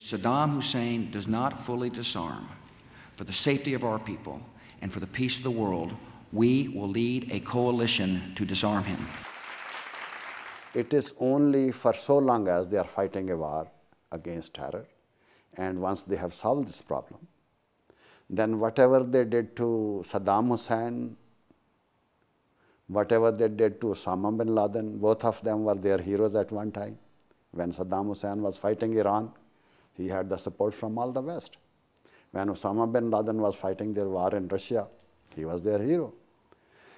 Saddam Hussein does not fully disarm, for the safety of our people and for the peace of the world, we will lead a coalition to disarm him. It is only for so long as they are fighting a war against terror, and once they have solved this problem, then whatever they did to Saddam Hussein, whatever they did to Osama bin Laden, both of them were their heroes at one time. When Saddam Hussein was fighting Iran, he had the support from all the West. When Osama bin Laden was fighting their war in Russia, he was their hero.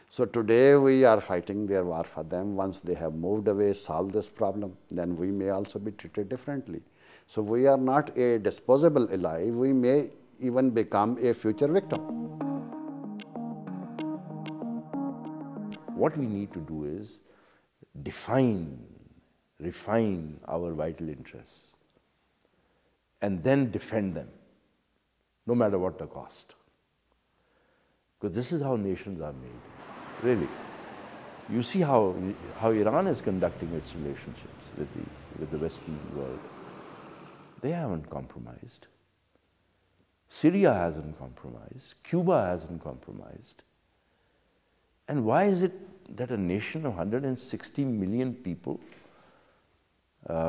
So today we are fighting their war for them. Once they have moved away, solved this problem, then we may also be treated differently. So we are not a disposable ally. We may even become a future victim. What we need to do is define, refine our vital interests, and then defend them, no matter what the cost. Because this is how nations are made, really. You see how Iran is conducting its relationships with the Western world. They haven't compromised. Syria hasn't compromised. Cuba hasn't compromised. And why is it that a nation of 160 million people,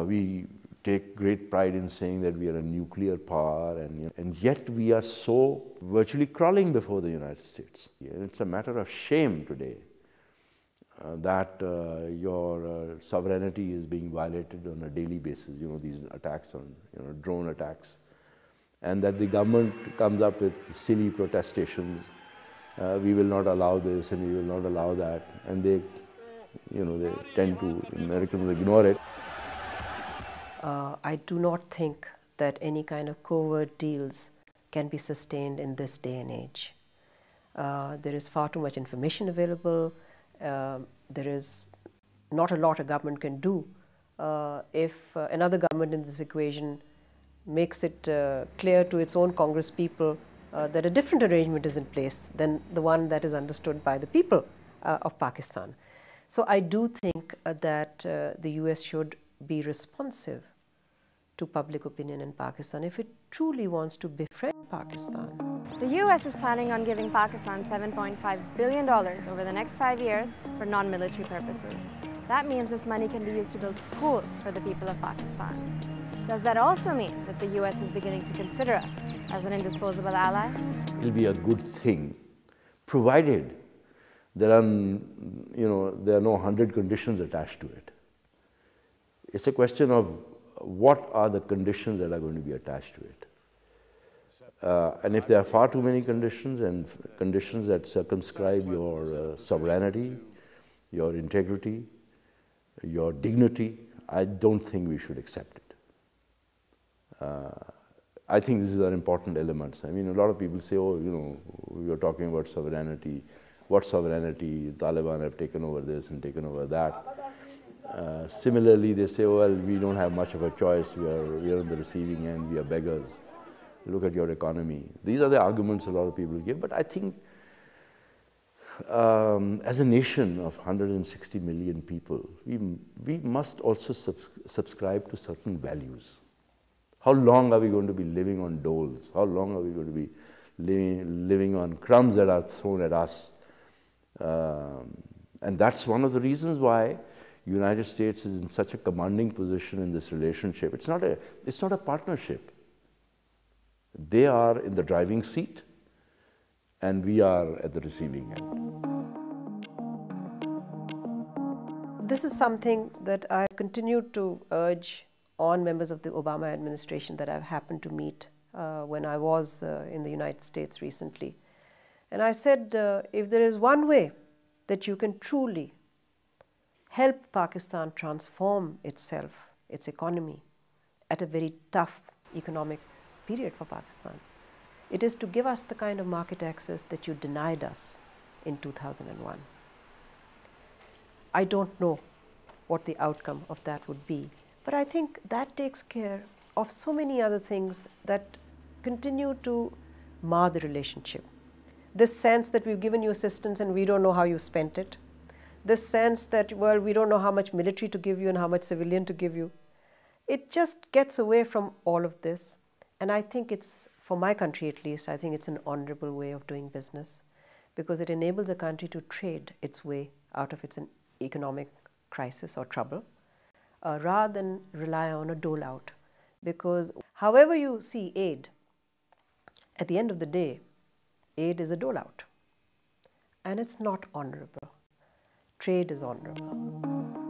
we take great pride in saying that we are a nuclear power, and yet we are so virtually crawling before the United States. It's a matter of shame today that your sovereignty is being violated on a daily basis, these attacks on, drone attacks, and that the government comes up with silly protestations. We will not allow this and we will not allow that, and they tend to, Americans ignore it. I do not think that any kind of covert deals can be sustained in this day and age. There is far too much information available. There is not a lot a government can do. If another government in this equation makes it clear to its own Congress people that a different arrangement is in place than the one that is understood by the people of Pakistan. So I do think that the US should be responsive to public opinion in Pakistan if it truly wants to befriend Pakistan. The US is planning on giving Pakistan $7.5 billion over the next 5 years for non-military purposes. That means this money can be used to build schools for the people of Pakistan. Does that also mean that the US is beginning to consider us as an indisposable ally? It'll be a good thing, provided there are no 100 conditions attached to it. It's a question of what are the conditions that are going to be attached to it. And if there are far too many conditions, and conditions that circumscribe your sovereignty, your integrity, your dignity, I don't think we should accept it. I think these are important elements. I mean, a lot of people say, oh, we are talking about sovereignty. What sovereignty? Taliban have taken over this and taken over that. Similarly, they say, well, we don't have much of a choice. We are on the receiving end. We are beggars. Look at your economy. These are the arguments a lot of people give. But I think as a nation of 160 million people, we must also subscribe to certain values. How long are we going to be living on doles? How long are we going to be living on crumbs that are thrown at us? And that's one of the reasons why the United States is in such a commanding position in this relationship. It's not a partnership. They are in the driving seat, and we are at the receiving end. This is something that I continue to urge on members of the Obama administration that I've happened to meet when I was in the United States recently. And I said, if there is one way that you can truly help Pakistan transform itself, its economy, at a very tough economic period for Pakistan, it is to give us the kind of market access that you denied us in 2001. I don't know what the outcome of that would be, but I think that takes care of so many other things that continue to mar the relationship. This sense that we've given you assistance and we don't know how you spent it. This sense that, well, we don't know how much military to give you and how much civilian to give you. It just gets away from all of this. And I think it's, for my country at least, I think it's an honorable way of doing business, because it enables a country to trade its way out of its economic crisis or trouble, rather than rely on a dole-out. Because however you see aid, at the end of the day, aid is a dole-out. And it's not honorable. Trade is honorable.